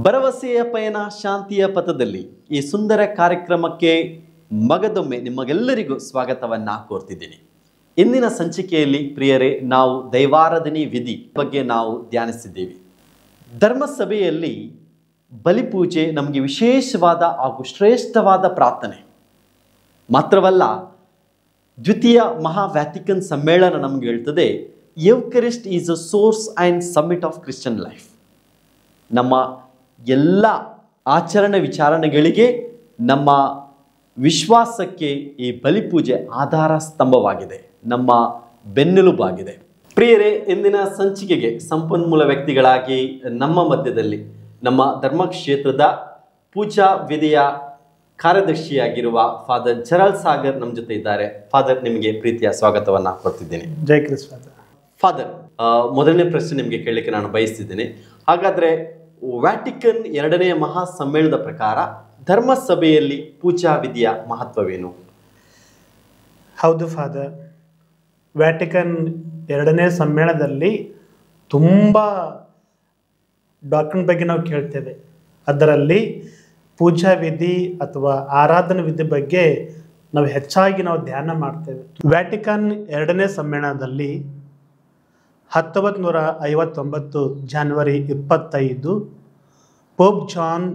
ಭರವಸೆಯ ಪಯಣ ಶಾಂತಿಯ ಪಥದಲ್ಲಿ ಈ ಸುಂದರ ಕಾರ್ಯಕ್ರಮಕ್ಕೆ ಮಗದೊಮ್ಮೆ ನಿಮಗೆಲ್ಲರಿಗೂ ಸ್ವಾಗತವನ್ನು ಕೋರ್ತಿದ್ದೀನಿ. ಇಂದಿನ ಸಂಚಿಕೆಯಲ್ಲಿ ಪ್ರಿಯರೇ, ನಾವು ದೈವಾರಾಧನೆ ವಿಧಿ ಬಗ್ಗೆ ನಾವು ಧ್ಯಾನಿಸಿದ್ದೀವಿ. ಧರ್ಮಸಭೆಯಲ್ಲಿ ಬಲಿಪೂಜೆ ನಮಗೆ ವಿಶೇಷವಾದ ಹಾಗೂ ಶ್ರೇಷ್ಠವಾದ ಪ್ರಾರ್ಥನೆ ಮಾತ್ರವಲ್ಲ, ದ್ವಿತೀಯ ಮಹಾ ವ್ಯಾಟಿಕನ್ ಸಮ್ಮೇಳನ ನಮಗೆ ಹೇಳ್ತದೆ, Eucharist is a source and summit of Christian life. ನಮ್ಮ ಎಲ್ಲ ಆಚರಣೆ ವಿಚಾರಣೆಗಳಿಗೆ, ನಮ್ಮ ವಿಶ್ವಾಸಕ್ಕೆ ಈ ಬಲಿಪೂಜೆ ಆಧಾರ ಸ್ತಂಭವಾಗಿದೆ, ನಮ್ಮ ಬೆನ್ನೆಲುಬಾಗಿದೆ. ಪ್ರಿಯರೇ, ಇಂದಿನ ಸಂಚಿಕೆಗೆ ಸಂಪನ್ಮೂಲ ವ್ಯಕ್ತಿಗಳಾಗಿ ನಮ್ಮ ಮಧ್ಯದಲ್ಲಿ ನಮ್ಮ ಧರ್ಮಕ್ಷೇತ್ರದ ಪೂಜಾ ವಿಧಿಯ ಕಾರ್ಯದರ್ಶಿಯಾಗಿರುವ ಫಾದರ್ ಜೆರಾಲ್ಡ್ ಸಾಗರ್ ನಮ್ಮ ಜೊತೆ ಇದ್ದಾರೆ. ಫಾದರ್, ನಿಮಗೆ ಪ್ರೀತಿಯ ಸ್ವಾಗತವನ್ನು ಕೊಡ್ತಿದ್ದೇನೆ. ಜೈ ಕ್ರಿಸ್ತ. ಫಾದರ್, ಮೊದಲನೇ ಪ್ರಶ್ನೆ ನಿಮಗೆ ಕೇಳಲಿಕ್ಕೆ ನಾನು ಬಯಸ್ತಿದ್ದೇನೆ. ಹಾಗಾದರೆ ವ್ಯಾಟಿಕನ್ ಎರಡನೆಯ ಮಹಾ ಸಮ್ಮೇಳನದ ಪ್ರಕಾರ ಧರ್ಮಸಭೆಯಲ್ಲಿ ಪೂಜಾ ವಿಧಿಯ ಮಹತ್ವವೇನು? ಹೌದು ಫಾದರ್, ವ್ಯಾಟಿಕನ್ ಎರಡನೇ ಸಮ್ಮೇಳನದಲ್ಲಿ ತುಂಬ ಡಾಕ್ಟ್ರಿನ್ ಬಗ್ಗೆ ನಾವು ಕೇಳ್ತೇವೆ. ಅದರಲ್ಲಿ ಪೂಜಾ ವಿಧಿ ಅಥವಾ ಆರಾಧನಾ ವಿಧಿ ಬಗ್ಗೆ ನಾವು ಹೆಚ್ಚಾಗಿ ಧ್ಯಾನ ಮಾಡ್ತೇವೆ. ವ್ಯಾಟಿಕನ್ ಎರಡನೇ ಸಮ್ಮೇಳನದಲ್ಲಿ 1959 ಜನವರಿ 25 ಪೋಪ್ ಜಾನ್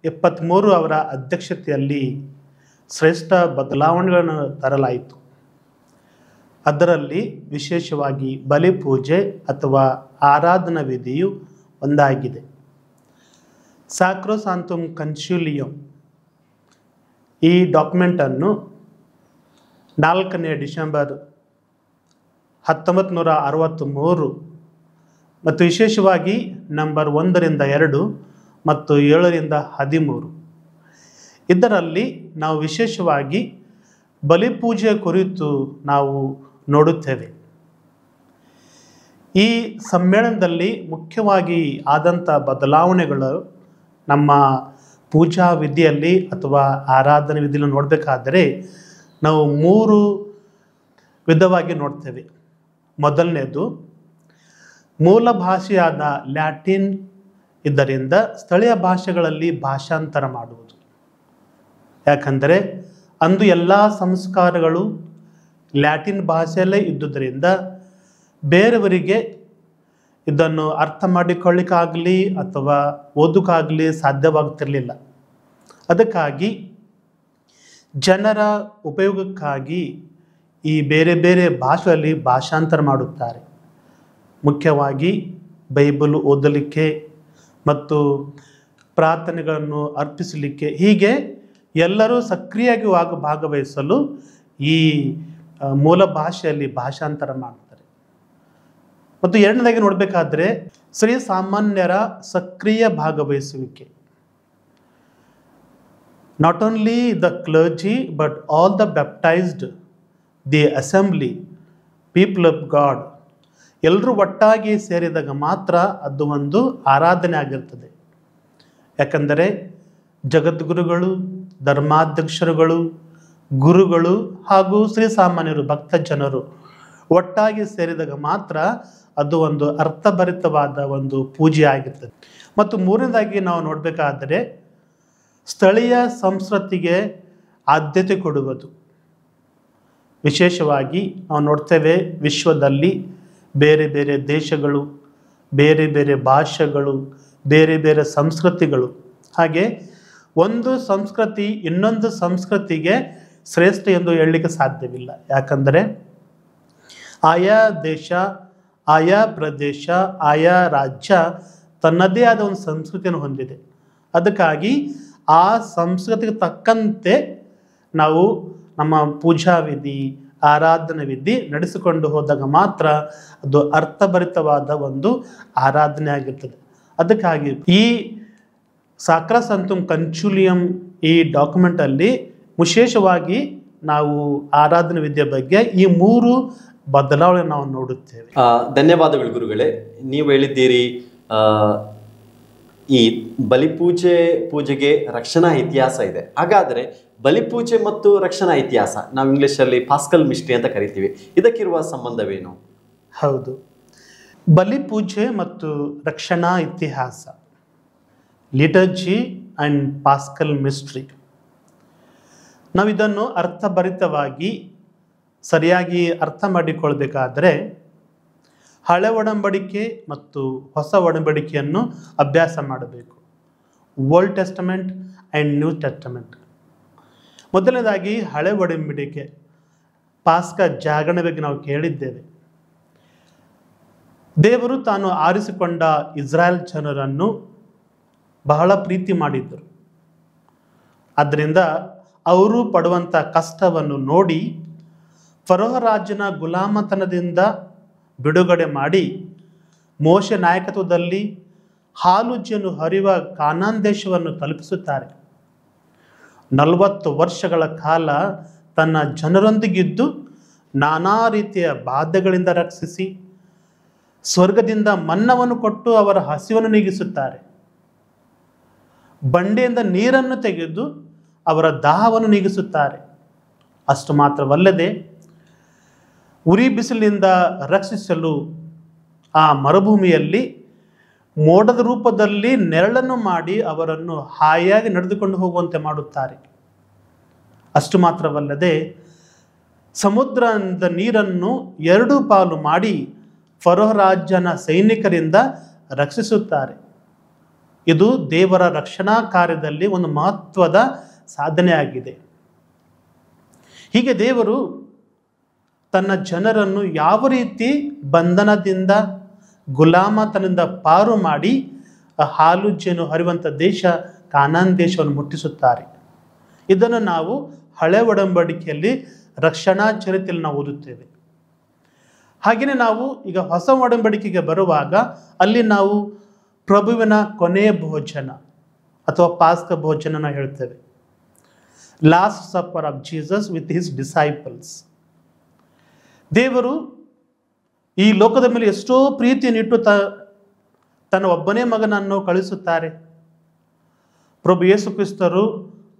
23 ಅವರ ಅಧ್ಯಕ್ಷತೆಯಲ್ಲಿ ಶ್ರೇಷ್ಠ ಬದಲಾವಣೆಗಳನ್ನು ತರಲಾಯಿತು. ಅದರಲ್ಲಿ ವಿಶೇಷವಾಗಿ ಬಲಿಪೂಜೆ ಅಥವಾ ಆರಾಧನಾ ವಿಧಿಯು ಒಂದಾಗಿದೆ. ಸಾಕ್ರೋಸಾಂತುಮ್ ಕನ್ಸಿಲಿಯಂ ಈ ಡಾಕ್ಯುಮೆಂಟನ್ನು 4 ಡಿಸೆಂಬರ್ 1963 ಮತ್ತು ವಿಶೇಷವಾಗಿ ನಂಬರ್ 1-2 ಮತ್ತು 7-13 ಇದರಲ್ಲಿ ನಾವು ವಿಶೇಷವಾಗಿ ಬಲಿಪೂಜೆಯ ಕುರಿತು ನಾವು ನೋಡುತ್ತೇವೆ. ಈ ಸಮ್ಮೇಳನದಲ್ಲಿ ಮುಖ್ಯವಾಗಿ ಆದಂಥ ಬದಲಾವಣೆಗಳು ನಮ್ಮ ಪೂಜಾ ವಿಧಿಯಲ್ಲಿ ಅಥವಾ ಆರಾಧನಾ ವಿಧಿಯಲ್ಲಿ ನೋಡಬೇಕಾದರೆ ನಾವು 3 ವಿಧವಾಗಿ ನೋಡ್ತೇವೆ. ಮೊದಲನೇದು, ಮೂಲ ಭಾಷೆಯಾದ ಲ್ಯಾಟಿನ್ ಇದರಿಂದ ಸ್ಥಳೀಯ ಭಾಷೆಗಳಲ್ಲಿ ಭಾಷಾಂತರ ಮಾಡುವುದು. ಯಾಕಂದರೆ ಅಂದು ಎಲ್ಲ ಸಂಸ್ಕಾರಗಳು ಲ್ಯಾಟಿನ್ ಭಾಷೆಯಲ್ಲೇ ಇದ್ದುದರಿಂದ ಬೇರೆಯವರಿಗೆ ಇದನ್ನು ಅರ್ಥ ಮಾಡಿಕೊಳ್ಳಿಕ್ಕಾಗಲಿ ಅಥವಾ ಓದೋಕ್ಕಾಗಲಿ ಸಾಧ್ಯವಾಗ್ತಿರಲಿಲ್ಲ. ಅದಕ್ಕಾಗಿ ಜನರ ಉಪಯೋಗಕ್ಕಾಗಿ ಈ ಬೇರೆ ಬೇರೆ ಭಾಷೆಯಲ್ಲಿ ಭಾಷಾಂತರ ಮಾಡುತ್ತಾರೆ. ಮುಖ್ಯವಾಗಿ ಬೈಬಲ್ ಓದಲಿಕ್ಕೆ ಮತ್ತು ಪ್ರಾರ್ಥನೆಗಳನ್ನು ಅರ್ಪಿಸಲಿಕ್ಕೆ, ಹೀಗೆ ಎಲ್ಲರೂ ಸಕ್ರಿಯವಾಗಿ ಭಾಗವಹಿಸಲು ಈ ಮೂಲ ಭಾಷೆಯಲ್ಲಿ ಭಾಷಾಂತರ ಮಾಡ್ತಾರೆ. ಮತ್ತು ಎರಡನೇದಾಗಿ ನೋಡಬೇಕಾದ್ರೆ ಶ್ರೀ ಸಾಮಾನ್ಯರ ಸಕ್ರಿಯ ಭಾಗವಹಿಸುವಿಕೆ. Not only the clergy but all the baptised, the assembly, people of god ಎಲ್ಲರೂ ಒಟ್ಟಾಗಿ ಸೇರಿದಾಗ ಮಾತ್ರ ಅದು ಒಂದು ಆರಾಧನೆ ಆಗಿರ್ತದೆ. ಯಾಕಂದರೆ ಜಗದ್ಗುರುಗಳು, ಧರ್ಮಾಧ್ಯಕ್ಷರುಗಳು, ಗುರುಗಳು ಹಾಗೂ ಶ್ರೀಸಾಮಾನ್ಯರು, ಭಕ್ತ ಜನರು ಒಟ್ಟಾಗಿ ಸೇರಿದಾಗ ಮಾತ್ರ ಅದು ಒಂದು ಅರ್ಥಭರಿತವಾದ ಒಂದು ಪೂಜೆ ಆಗಿರ್ತದೆ. ಮತ್ತು ಮೂರನೇದಾಗಿ ನಾವು ನೋಡಬೇಕಾದರೆ ಸ್ಥಳೀಯ ಸಂಸ್ಕೃತಿಗೆ ಆದ್ಯತೆ ಕೊಡುವುದು. ವಿಶೇಷವಾಗಿ ನಾವು ನೋಡ್ತೇವೆ, ವಿಶ್ವದಲ್ಲಿ ಬೇರೆ ಬೇರೆ ದೇಶಗಳು, ಬೇರೆ ಬೇರೆ ಭಾಷೆಗಳು, ಬೇರೆ ಬೇರೆ ಸಂಸ್ಕೃತಿಗಳು, ಹಾಗೆ ಒಂದು ಸಂಸ್ಕೃತಿ ಇನ್ನೊಂದು ಸಂಸ್ಕೃತಿಗೆ ಶ್ರೇಷ್ಠ ಎಂದು ಹೇಳಲಿಕ್ಕೆ ಸಾಧ್ಯವಿಲ್ಲ. ಯಾಕಂದರೆ ಆಯಾ ದೇಶ, ಆಯಾ ಪ್ರದೇಶ, ಆಯಾ ರಾಜ್ಯ ತನ್ನದೇ ಆದ ಒಂದು ಸಂಸ್ಕೃತಿಯನ್ನು ಹೊಂದಿದೆ. ಅದಕ್ಕಾಗಿ ಆ ಸಂಸ್ಕೃತಿಗೆ ತಕ್ಕಂತೆ ನಾವು ನಮ್ಮ ಪೂಜಾ ವಿಧಿ, ಆರಾಧನಾ ವಿಧಿ ನಡೆಸಿಕೊಂಡು ಹೋದಾಗ ಮಾತ್ರ ಅದು ಅರ್ಥಭರಿತವಾದ ಒಂದು ಆರಾಧನೆ ಆಗಿರ್ತದೆ. ಅದಕ್ಕಾಗಿ ಈ ಸಾಕ್ರೋಸಾಂತುಮ್ ಕನ್ಸಿಲಿಯಂ ಈ ಡಾಕ್ಯುಮೆಂಟಲ್ಲಿ ವಿಶೇಷವಾಗಿ ನಾವು ಆರಾಧನಾ ವಿಧಿಯ ಬಗ್ಗೆ ಈ 3 ಬದಲಾವಣೆ ನಾವು ನೋಡುತ್ತೇವೆ. ಧನ್ಯವಾದಗಳು ಗುರುಗಳೇ. ನೀವು ಹೇಳಿದ್ದೀರಿ ಈ ಬಲಿಪೂಜೆಗೆ ರಕ್ಷಣಾ ಇತಿಹಾಸ ಇದೆ. ಹಾಗಾದರೆ ಬಲಿಪೂಜೆ ಮತ್ತು ರಕ್ಷಣಾ ಇತಿಹಾಸ, ನಾವು ಇಂಗ್ಲೀಷಲ್ಲಿ ಪಾಸ್ಕಲ್ ಮಿಸ್ಟ್ರಿ ಅಂತ ಕರಿತೀವಿ, ಇದಕ್ಕಿರುವ ಸಂಬಂಧವೇನು? ಹೌದು, ಬಲಿಪೂಜೆ ಮತ್ತು ರಕ್ಷಣಾ ಇತಿಹಾಸ ಲಿಟರ್ಜಿ ಆ್ಯಂಡ್ ಪಾಸ್ಕಲ್ ಮಿಸ್ಟ್ರಿ. ನಾವಿದನ್ನು ಅರ್ಥಭರಿತವಾಗಿ ಸರಿಯಾಗಿ ಅರ್ಥ ಮಾಡಿಕೊಳ್ಬೇಕಾದ್ರೆ ಹಳೆ ಒಡಂಬಡಿಕೆ ಮತ್ತು ಹೊಸ ಒಡಂಬಡಿಕೆಯನ್ನು ಅಭ್ಯಾಸ ಮಾಡಬೇಕು. Old testament and new Testament. ಮೊದಲನೇದಾಗಿ ಹಳೆ ಒಡಂಬಡಿಕೆ ಪಾಸ್ಕ ಜಾಗರಣೆ ಬಗ್ಗೆ ನಾವು ಕೇಳಿದ್ದೇವೆ. ದೇವರು ತಾನು ಆರಿಸಿಕೊಂಡ ಇಸ್ರಾಯೇಲ್ ಜನರನ್ನು ಬಹಳ ಪ್ರೀತಿ ಮಾಡಿದ್ದರು. ಆದ್ದರಿಂದ ಅವರು ಪಡುವಂಥ ಕಷ್ಟವನ್ನು ನೋಡಿ ಫರೋಹ ರಾಜನ ಗುಲಾಮತನದಿಂದ ಬಿಡುಗಡೆ ಮಾಡಿ ಮೋಶೆ ನಾಯಕತ್ವದಲ್ಲಿ ಹಾಲು ಜೇನು ಹರಿಯುವ ಕಾನಾನ್ ದೇಶವನ್ನು ತಲುಪಿಸುತ್ತಾರೆ. 40 ವರ್ಷಗಳ ಕಾಲ ತನ್ನ ಜನರೊಂದಿಗಿದ್ದು ನಾನಾ ರೀತಿಯ ಬಾಧೆಗಳಿಂದ ರಕ್ಷಿಸಿ ಸ್ವರ್ಗದಿಂದ ಮನ್ನವನ್ನು ಕೊಟ್ಟು ಅವರ ಹಸಿವನ್ನು ನೀಗಿಸುತ್ತಾರೆ. ಬಂಡೆಯಿಂದ ನೀರನ್ನು ತೆಗೆದು ಅವರ ದಾಹವನ್ನು ನೀಗಿಸುತ್ತಾರೆ. ಅಷ್ಟು ಮಾತ್ರವಲ್ಲದೆ ಉರಿ ಬಿಸಿಲಿನಿಂದ ರಕ್ಷಿಸಲು ಆ ಮರುಭೂಮಿಯಲ್ಲಿ ಮೋಡದ ರೂಪದಲ್ಲಿ ನೆರಳನ್ನು ಮಾಡಿ ಅವರನ್ನು ಹಾಯಾಗಿ ನಡೆದುಕೊಂಡು ಹೋಗುವಂತೆ ಮಾಡುತ್ತಾರೆ. ಅಷ್ಟು ಮಾತ್ರವಲ್ಲದೆ ಸಮುದ್ರದ ನೀರನ್ನು 2 ಪಾಲು ಮಾಡಿ ಫರೋಹ ರಾಜನ ಸೈನಿಕರಿಂದ ರಕ್ಷಿಸುತ್ತಾರೆ. ಇದು ದೇವರ ರಕ್ಷಣಾ ಕಾರ್ಯದಲ್ಲಿ ಒಂದು ಮಹತ್ವದ ಸಾಧನೆಯಾಗಿದೆ. ಹೀಗೆ ದೇವರು ತನ್ನ ಜನರನ್ನು ಯಾವ ರೀತಿ ಬಂಧನದಿಂದ ಗುಲಾಮತನದಿಂದ ಪಾರು ಮಾಡಿ ಹಾಲು ಜೇನು ಹರಿಯುವಂಥ ದೇಶ ಕಾನಾನ್ ದೇಶವನ್ನು ಮುಟ್ಟಿಸುತ್ತಾರೆ. ಇದನ್ನು ನಾವು ಹಳೆ ಒಡಂಬಡಿಕೆಯಲ್ಲಿ ರಕ್ಷಣಾ ಚರಿತ್ರೆಯಲ್ಲಿ ನಾವು ಓದುತ್ತೇವೆ. ಹಾಗೆಯೇ ನಾವು ಈಗ ಹೊಸ ಒಡಂಬಡಿಕೆಗೆ ಬರುವಾಗ ಅಲ್ಲಿ ನಾವು ಪ್ರಭುವಿನ ಕೊನೆಯ ಭೋಜನ ಅಥವಾ ಪಾಸ್ಕ ಭೋಜನ ಹೇಳ್ತೇವೆ. Last supper of Jesus with his disciples. ದೇವರು ಈ ಲೋಕದ ಮೇಲೆ ಎಷ್ಟೋ ಪ್ರೀತಿಯನ್ನಿಟ್ಟು ತನ್ನ ಒಬ್ಬನೇ ಮಗನನ್ನು ಕಳಿಸುತ್ತಾರೆ. ಪ್ರಭು ಯೇಸು ಕ್ರಿಸ್ತರು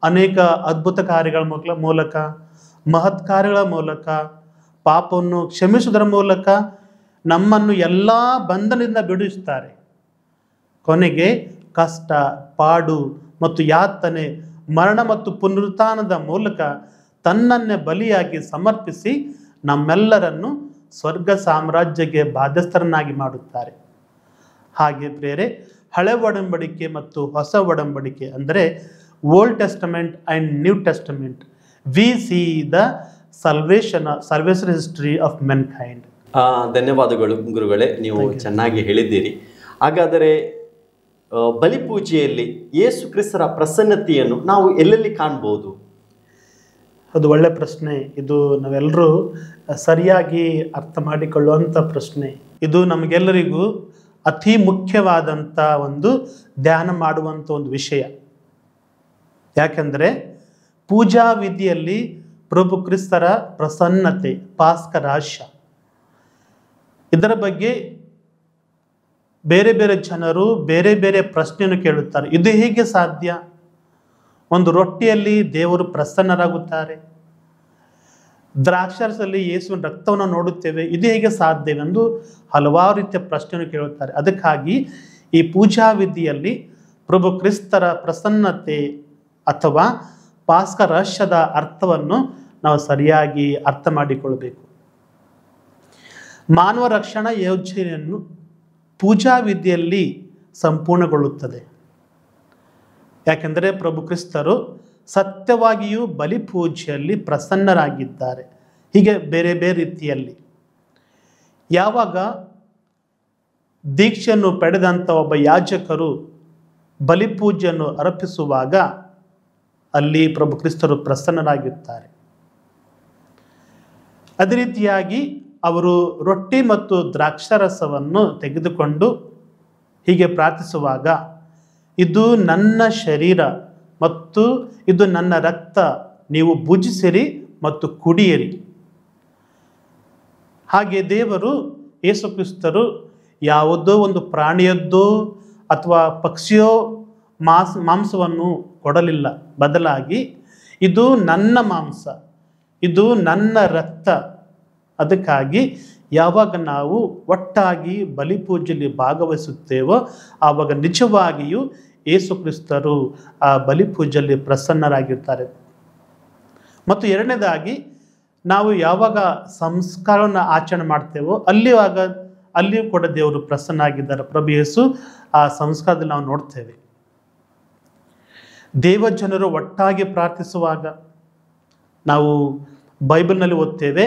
ಅನೇಕ ಅದ್ಭುತ ಕಾರ್ಯಗಳ ಮೂಲಕ ಮಹತ್ ಕಾರ್ಯಗಳ ಮೂಲಕ ಪಾಪವನ್ನು ಕ್ಷಮಿಸುವುದರ ಮೂಲಕ ನಮ್ಮನ್ನು ಎಲ್ಲ ಬಂಧನದಿಂದ ಬಿಡಿಸುತ್ತಾರೆ. ಕೊನೆಗೆ ಕಷ್ಟ, ಪಾಡು ಮತ್ತು ಯಾತನೆ, ಮರಣ ಮತ್ತು ಪುನರುತ್ಥಾನದ ಮೂಲಕ ತನ್ನನ್ನೇ ಬಲಿಯಾಗಿ ಸಮರ್ಪಿಸಿ ನಮ್ಮೆಲ್ಲರನ್ನು ಸ್ವರ್ಗ ಸಾಮ್ರಾಜ್ಯಕ್ಕೆ ಬಾಧ್ಯಸ್ಥರನ್ನಾಗಿ ಮಾಡುತ್ತಾರೆ. ಹಾಗೆ ಪ್ರಿಯರೇ, ಹಳೆ ಒಡಂಬಡಿಕೆ ಮತ್ತು ಹೊಸ ಒಡಂಬಡಿಕೆ ಅಂದರೆ old testament and new testament, we see the salvation history of mankind. ಧನ್ಯವಾದಗಳು ಗುರುಗಳೇ, ನೀವು ಚೆನ್ನಾಗಿ ಹೇಳಿದ್ದೀರಿ. ಹಾಗಾದರೆ ಬಲಿಪೂಜೆಯಲ್ಲಿ ಯೇಸು ಕ್ರಿಸ್ತರ ಪ್ರಸನ್ನತೆಯನ್ನು ನಾವು ಎಲ್ಲೆಲ್ಲಿ ಕಾಣಬಹುದು? ಅದು ಒಳ್ಳೆ ಪ್ರಶ್ನೆ. ಇದು ನಾವೆಲ್ಲರೂ ಸರಿಯಾಗಿ ಅರ್ಥ ಮಾಡಿಕೊಳ್ಳುವಂಥ ಪ್ರಶ್ನೆ. ಇದು ನಮಗೆಲ್ಲರಿಗೂ ಅತಿ ಮುಖ್ಯವಾದಂಥ ಒಂದು ಧ್ಯಾನ ಮಾಡುವಂಥ ಒಂದು ವಿಷಯ. ಯಾಕೆಂದರೆ ಪೂಜಾ ವಿಧಿಯಲ್ಲಿ ಪ್ರಭು ಕ್ರಿಸ್ತರ ಪ್ರಸನ್ನತೆ, ಪಾಸ್ಕ ರಹಸ್ಯ, ಇದರ ಬಗ್ಗೆ ಬೇರೆ ಬೇರೆ ಜನರು ಬೇರೆ ಬೇರೆ ಪ್ರಶ್ನೆಯನ್ನು ಕೇಳುತ್ತಾರೆ. ಇದು ಹೇಗೆ ಸಾಧ್ಯ? ಒಂದು ರೊಟ್ಟಿಯಲ್ಲಿ ದೇವರು ಪ್ರಸನ್ನರಾಗುತ್ತಾರೆ, ದ್ರಾಕ್ಷಾರಸದಲ್ಲಿ ಯೇಸುವಿನ ರಕ್ತವನ್ನು ನೋಡುತ್ತೇವೆ, ಇದು ಹೇಗೆ ಸಾಧ್ಯವೆಂದು ಹಲವಾರು ರೀತಿಯ ಪ್ರಶ್ನೆಯನ್ನು ಕೇಳುತ್ತಾರೆ. ಅದಕ್ಕಾಗಿ ಈ ಪೂಜಾ ವಿಧಿಯಲ್ಲಿ ಪ್ರಭು ಕ್ರಿಸ್ತರ ಪ್ರಸನ್ನತೆ ಅಥವಾ ಪಾಸ್ಕ ರಹಸ್ಯದ ಅರ್ಥವನ್ನು ನಾವು ಸರಿಯಾಗಿ ಅರ್ಥ ಮಾಡಿಕೊಳ್ಳಬೇಕು. ಮಾನವ ರಕ್ಷಣಾ ಯೋಜನೆಯನ್ನು ಪೂಜಾ ವಿಧಿಯಲ್ಲಿ ಸಂಪೂರ್ಣಗೊಳ್ಳುತ್ತದೆ. ಯಾಕೆಂದರೆ ಪ್ರಭು ಕ್ರಿಸ್ತರು ಸತ್ಯವಾಗಿಯೂ ಬಲಿಪೂಜೆಯಲ್ಲಿ ಪ್ರಸನ್ನರಾಗಿದ್ದಾರೆ. ಹೀಗೆ ಬೇರೆ ಬೇರೆ ರೀತಿಯಲ್ಲಿ ಯಾವಾಗ ದೀಕ್ಷೆಯನ್ನು ಪಡೆದಂಥ ಒಬ್ಬ ಯಾಜಕರು ಬಲಿಪೂಜೆಯನ್ನು ಅರ್ಪಿಸುವಾಗ ಅಲ್ಲಿ ಪ್ರಭು ಕ್ರಿಸ್ತರು ಪ್ರಸನ್ನರಾಗಿರುತ್ತಾರೆ. ಅದೇ ರೀತಿಯಾಗಿ ಅವರು ರೊಟ್ಟಿ ಮತ್ತು ದ್ರಾಕ್ಷಾರಸವನ್ನು ತೆಗೆದುಕೊಂಡು ಹೀಗೆ ಪ್ರಾರ್ಥಿಸುವಾಗ, ಇದು ನನ್ನ ಶರೀರ ಮತ್ತು ಇದು ನನ್ನ ರಕ್ತ, ನೀವು ಭುಜಿಸಿರಿ ಮತ್ತು ಕುಡಿಯಿರಿ. ಹಾಗೆ ದೇವರು ಯೇಸು ಕ್ರಿಸ್ತರು ಯಾವುದೋ ಒಂದು ಪ್ರಾಣಿಯದ್ದೋ ಅಥವಾ ಪಕ್ಷಿಯೋ ಮಾಂಸವನ್ನು ಕೊಡಲಿಲ್ಲ. ಬದಲಾಗಿ ಇದು ನನ್ನ ಮಾಂಸ, ಇದು ನನ್ನ ರಕ್ತ. ಅದಕ್ಕಾಗಿ ಯಾವಾಗ ನಾವು ಒಟ್ಟಾಗಿ ಬಲಿಪೂಜೆಯಲ್ಲಿ ಭಾಗವಹಿಸುತ್ತೇವೋ ಆವಾಗ ನಿಜವಾಗಿಯೂ ಯೇಸು ಕ್ರಿಸ್ತರು ಆ ಬಲಿಪೂಜೆಯಲ್ಲಿ ಪ್ರಸನ್ನರಾಗಿರ್ತಾರೆ. ಮತ್ತು ಎರಡನೇದಾಗಿ ನಾವು ಯಾವಾಗ ಸಂಸ್ಕಾರವನ್ನು ಆಚರಣೆ ಮಾಡ್ತೇವೋ ಅಲ್ಲಿಯೂ ಕೂಡ ದೇವರು ಪ್ರಸನ್ನ ಆಗಿದ್ದಾರೆ. ಪ್ರಭು ಯೇಸು ಆ ಸಂಸ್ಕಾರದಲ್ಲಿ ನಾವು ನೋಡ್ತೇವೆ. ದೇವಜನರು ಒಟ್ಟಾಗಿ ಪ್ರಾರ್ಥಿಸುವಾಗ ನಾವು ಬೈಬಲ್ನಲ್ಲಿ ಓದ್ತೇವೆ,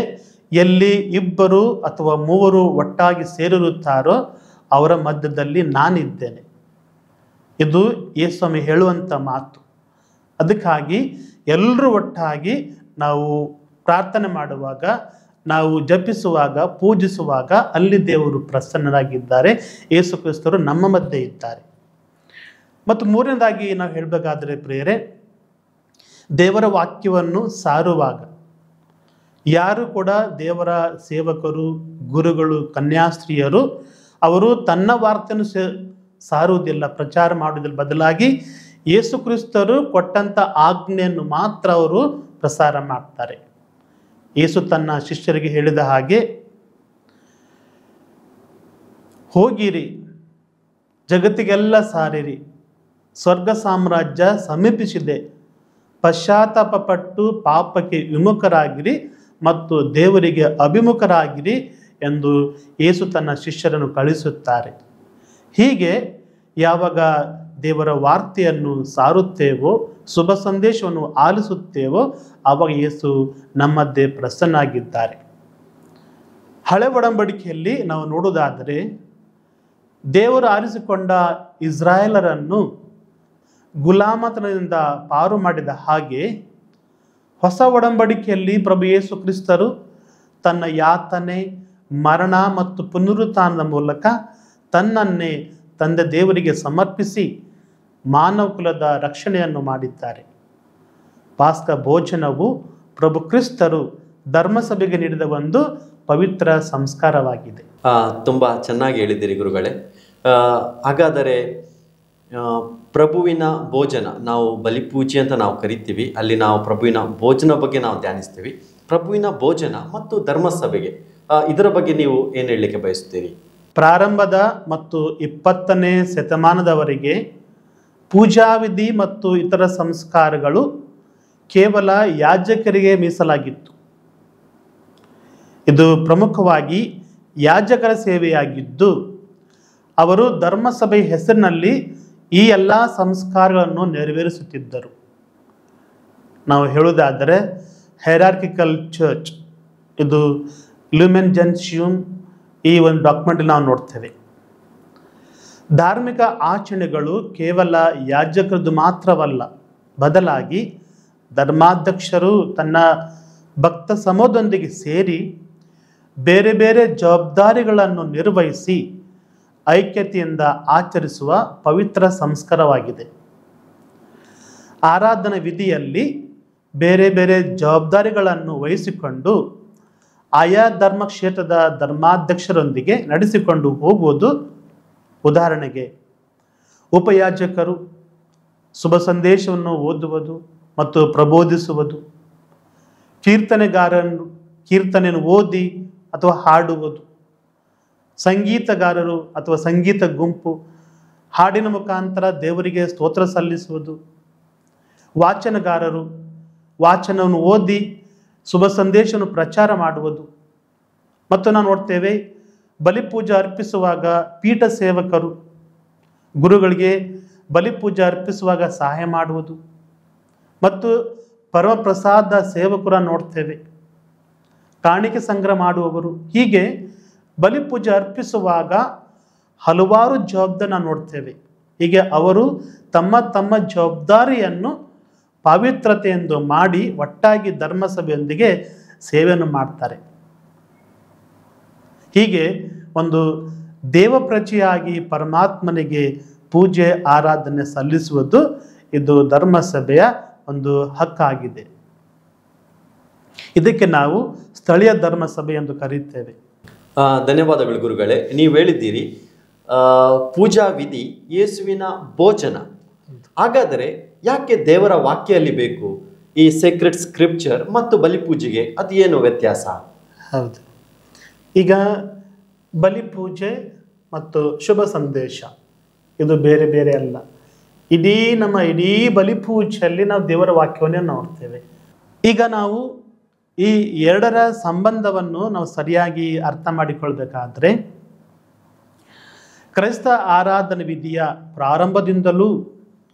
ಎಲ್ಲಿ 2 ಅಥವಾ 3 ಒಟ್ಟಾಗಿ ಸೇರಿರುತ್ತಾರೋ ಅವರ ಮಧ್ಯದಲ್ಲಿ ನಾನಿದ್ದೇನೆ. ಇದು ಯೇಸುಸ್ವಾಮಿ ಹೇಳುವಂಥ ಮಾತು. ಅದಕ್ಕಾಗಿ ಎಲ್ಲರೂ ಒಟ್ಟಾಗಿ ನಾವು ಪ್ರಾರ್ಥನೆ ಮಾಡುವಾಗ, ನಾವು ಜಪಿಸುವಾಗ, ಪೂಜಿಸುವಾಗ ಅಲ್ಲಿ ದೇವರು ಪ್ರಸನ್ನರಾಗಿದ್ದಾರೆ. ಯೇಸು ಕ್ರಿಸ್ತರು ನಮ್ಮ ಮಧ್ಯೆ ಇದ್ದಾರೆ. ಮತ್ತು ಮೂರನೇದಾಗಿ ನಾವು ಹೇಳಬೇಕಾದ್ರೆ ಪ್ರಿಯರೇ, ದೇವರ ವಾಕ್ಯವನ್ನು ಸಾರುವಾಗ ಯಾರು ಕೂಡ ದೇವರ ಸೇವಕರು, ಗುರುಗಳು, ಕನ್ಯಾಸ್ತ್ರೀಯರು ಅವರು ತನ್ನ ವಾರ್ತೆಯನ್ನು ಸಾರುವುದಿಲ್ಲ, ಪ್ರಚಾರ ಮಾಡುವುದಿಲ್ಲ. ಬದಲಾಗಿ ಯೇಸು ಕ್ರಿಸ್ತರು ಕೊಟ್ಟಂಥ ಆಜ್ಞೆಯನ್ನು ಮಾತ್ರ ಅವರು ಪ್ರಸಾರ ಮಾಡ್ತಾರೆ. ಯೇಸು ತನ್ನ ಶಿಷ್ಯರಿಗೆ ಹೇಳಿದ ಹಾಗೆ, ಹೋಗಿರಿ, ಜಗತ್ತಿಗೆಲ್ಲ ಸಾರಿರಿ, ಸ್ವರ್ಗ ಸಾಮ್ರಾಜ್ಯ ಸಮೀಪಿಸಿದೆ, ಪಶ್ಚಾತ್ತಾಪಪಟ್ಟು ಪಾಪಕ್ಕೆ ವಿಮುಖರಾಗಿರಿ ಮತ್ತು ದೇವರಿಗೆ ಅಭಿಮುಖರಾಗಿರಿ ಎಂದು ಯೇಸು ತನ್ನ ಶಿಷ್ಯರನ್ನು ಕಳಿಸುತ್ತಾರೆ. ಹೀಗೆ ಯಾವಾಗ ದೇವರ ವಾರ್ತೆಯನ್ನು ಸಾರುತ್ತೇವೋ, ಶುಭ ಸಂದೇಶವನ್ನು ಆಲಿಸುತ್ತೇವೋ, ಆವಾಗ ಯೇಸು ನಮ್ಮದೇ ಪ್ರಸನ್ನಾಗಿದ್ದಾರೆ. ಹಳೆ ಒಡಂಬಡಿಕೆಯಲ್ಲಿ ನಾವು ನೋಡುವುದಾದರೆ, ದೇವರು ಆರಿಸಿಕೊಂಡ ಇಸ್ರಾಯೇಲರನ್ನು ಗುಲಾಮತನದಿಂದ ಪಾರು ಮಾಡಿದ ಹಾಗೆ ಹೊಸ ಒಡಂಬಡಿಕೆಯಲ್ಲಿ ಪ್ರಭು ಯೇಸು ಕ್ರಿಸ್ತರು ತನ್ನ ಯಾತನೆ, ಮರಣ ಮತ್ತು ಪುನರುತ್ಥಾನದ ಮೂಲಕ ತನ್ನನ್ನೇ ತಂದೆ ದೇವರಿಗೆ ಸಮರ್ಪಿಸಿ ಮಾನವ ಕುಲದ ರಕ್ಷಣೆಯನ್ನು ಮಾಡಿದ್ದಾರೆ. ಪಾಸ್ಕ ಭೋಜನವು ಪ್ರಭು ಕ್ರಿಸ್ತರು ಧರ್ಮಸಭೆಗೆ ನೀಡಿದ ಒಂದು ಪವಿತ್ರ ಸಂಸ್ಕಾರವಾಗಿದೆ. ತುಂಬ ಚೆನ್ನಾಗಿ ಹೇಳಿದ್ದೀರಿ ಗುರುಗಳೇ. ಹಾಗಾದರೆ ಪ್ರಭುವಿನ ಭೋಜನ, ನಾವು ಬಲಿಪೂಜೆ ಅಂತ ನಾವು ಕರಿತೀವಿ, ಅಲ್ಲಿ ನಾವು ಪ್ರಭುವಿನ ಭೋಜನ ಬಗ್ಗೆ ನಾವು ಧ್ಯಾನಿಸ್ತೀವಿ. ಪ್ರಭುವಿನ ಭೋಜನ ಮತ್ತು ಧರ್ಮಸಭೆಗೆ ಇದರ ಬಗ್ಗೆ ನೀವು ಏನು ಹೇಳಲಿಕ್ಕೆ ಬಯಸ್ತೀರಿ? ಪ್ರಾರಂಭದ ಮತ್ತು 20ನೇ ಶತಮಾನದವರೆಗೆ ಪೂಜಾವಿಧಿ ಮತ್ತು ಇತರ ಸಂಸ್ಕಾರಗಳು ಕೇವಲ ಯಾಜಕರಿಗೆ ಮೀಸಲಾಗಿತ್ತು. ಇದು ಪ್ರಮುಖವಾಗಿ ಯಾಜಕರ ಸೇವೆಯಾಗಿದ್ದು, ಅವರು ಧರ್ಮಸಭೆ ಹೆಸರಿನಲ್ಲಿ ಈ ಎಲ್ಲ ಸಂಸ್ಕಾರಗಳನ್ನು ನೆರವೇರಿಸುತ್ತಿದ್ದರು. ನಾವು ಹೇಳುವುದಾದರೆ ಹೈರಾರ್ಕಿಕಲ್ ಚರ್ಚ್, ಇದು ಲ್ಯೂಮೆನ್ ಜೆನ್ಸಿಯಮ್ ಈ ಒಂದು ಡಾಕ್ಯುಮೆಂಟ್ ನಾವು ನೋಡ್ತೇವೆ. ಧಾರ್ಮಿಕ ಆಚರಣೆಗಳು ಕೇವಲ ಯಾಜಕರದ್ದು ಮಾತ್ರವಲ್ಲ, ಬದಲಾಗಿ ಧರ್ಮಾಧ್ಯಕ್ಷರು ತನ್ನ ಭಕ್ತ ಸಮೂಹದೊಂದಿಗೆ ಸೇರಿ ಬೇರೆ ಬೇರೆ ಜವಾಬ್ದಾರಿಗಳನ್ನು ನಿರ್ವಹಿಸಿ ಐಕ್ಯತೆಯಿಂದ ಆಚರಿಸುವ ಪವಿತ್ರ ಸಂಸ್ಕಾರವಾಗಿದೆ. ಆರಾಧನಾ ವಿಧಿಯಲ್ಲಿ ಬೇರೆ ಬೇರೆ ಜವಾಬ್ದಾರಿಗಳನ್ನು ವಹಿಸಿಕೊಂಡು ಆಯಾ ಧರ್ಮ ಕ್ಷೇತ್ರದ ಧರ್ಮಾಧ್ಯಕ್ಷರೊಂದಿಗೆ ನಡೆಸಿಕೊಂಡು ಹೋಗುವುದು. ಉದಾಹರಣೆಗೆ, ಉಪಯಾಜಕರು ಶುಭ ಸಂದೇಶವನ್ನು ಓದುವುದು ಮತ್ತು ಪ್ರಬೋಧಿಸುವುದು, ಕೀರ್ತನೆಗಾರರು ಕೀರ್ತನೆಯನ್ನು ಓದಿ ಅಥವಾ ಹಾಡುವುದು, ಸಂಗೀತಗಾರರು ಅಥವಾ ಸಂಗೀತ ಗುಂಪು ಹಾಡಿನ ಮುಖಾಂತರ ದೇವರಿಗೆ ಸ್ತೋತ್ರ ಸಲ್ಲಿಸುವುದು, ವಾಚನಗಾರರು ವಾಚನವನ್ನು ಓದಿ ಶುಭ ಸಂದೇಶವನ್ನು ಪ್ರಚಾರ ಮಾಡುವುದು. ಮತ್ತು ನಾವು ನೋಡ್ತೇವೆ, ಬಲಿಪೂಜೆ ಅರ್ಪಿಸುವಾಗ ಪೀಠ ಸೇವಕರು ಗುರುಗಳಿಗೆ ಬಲಿಪೂಜೆ ಅರ್ಪಿಸುವಾಗ ಸಹಾಯ ಮಾಡುವುದು. ಮತ್ತು ಪರಮಪ್ರಸಾದ ಸೇವಕರನ್ನು ನೋಡ್ತೇವೆ, ಕಾಣಿಕೆ ಸಂಗ್ರಹ ಮಾಡುವವರು. ಹೀಗೆ ಬಲಿಪೂಜೆ ಅರ್ಪಿಸುವಾಗ ಹಲವಾರು ಜವಾಬ್ದಾರಿ ನೋಡ್ತೇವೆ. ಹೀಗೆ ಅವರು ತಮ್ಮ ತಮ್ಮ ಜವಾಬ್ದಾರಿಯನ್ನು ಪವಿತ್ರತೆಯೆಂದು ಮಾಡಿ ಒಟ್ಟಾಗಿ ಧರ್ಮಸಭೆಯೊಂದಿಗೆ ಸೇವೆಯನ್ನು ಮಾಡ್ತಾರೆ. ಹೀಗೆ ಒಂದು ದೇವಪ್ರಜೆಯಾಗಿ ಪರಮಾತ್ಮನಿಗೆ ಪೂಜೆ ಆರಾಧನೆ ಸಲ್ಲಿಸುವುದು ಇದು ಧರ್ಮಸಭೆಯ ಒಂದು ಹಕ್ಕಾಗಿದೆ. ಇದಕ್ಕೆ ನಾವು ಸ್ಥಳೀಯ ಧರ್ಮಸಭೆ ಎಂದು ಕರೆಯುತ್ತೇವೆ. ಧನ್ಯವಾದಗಳು ಗುರುಗಳೇ. ನೀವು ಹೇಳಿದ್ದೀರಿ ಪೂಜಾ ವಿಧಿ ಯೇಸುವಿನ ಭೋಜನ. ಹಾಗಾದರೆ ಯಾಕೆ ದೇವರ ವಾಕ್ಯಲ್ಲಿ ಬೇಕು ಈ ಸೀಕ್ರೆಟ್ ಸ್ಕ್ರಿಪ್ಚರ್ ಮತ್ತು ಬಲಿಪೂಜೆಗೆ ಅದು ಏನು ವ್ಯತ್ಯಾಸ? ಹೌದು, ಈಗ ಬಲಿಪೂಜೆ ಮತ್ತು ಶುಭ ಸಂದೇಶ ಇದು ಬೇರೆ ಬೇರೆ ಅಲ್ಲ. ಇಡೀ ಬಲಿಪೂಜೆಯಲ್ಲಿ ನಾವು ದೇವರ ವಾಕ್ಯವನ್ನೇ ನೋಡ್ತೇವೆ. ಈಗ ನಾವು ಈ ಎರಡರ ಸಂಬಂಧವನ್ನು ನಾವು ಸರಿಯಾಗಿ ಅರ್ಥ ಮಾಡಿಕೊಳ್ಬೇಕಾದ್ರೆ, ಕ್ರೈಸ್ತ ಆರಾಧನೆ ವಿಧಿಯ ಪ್ರಾರಂಭದಿಂದಲೂ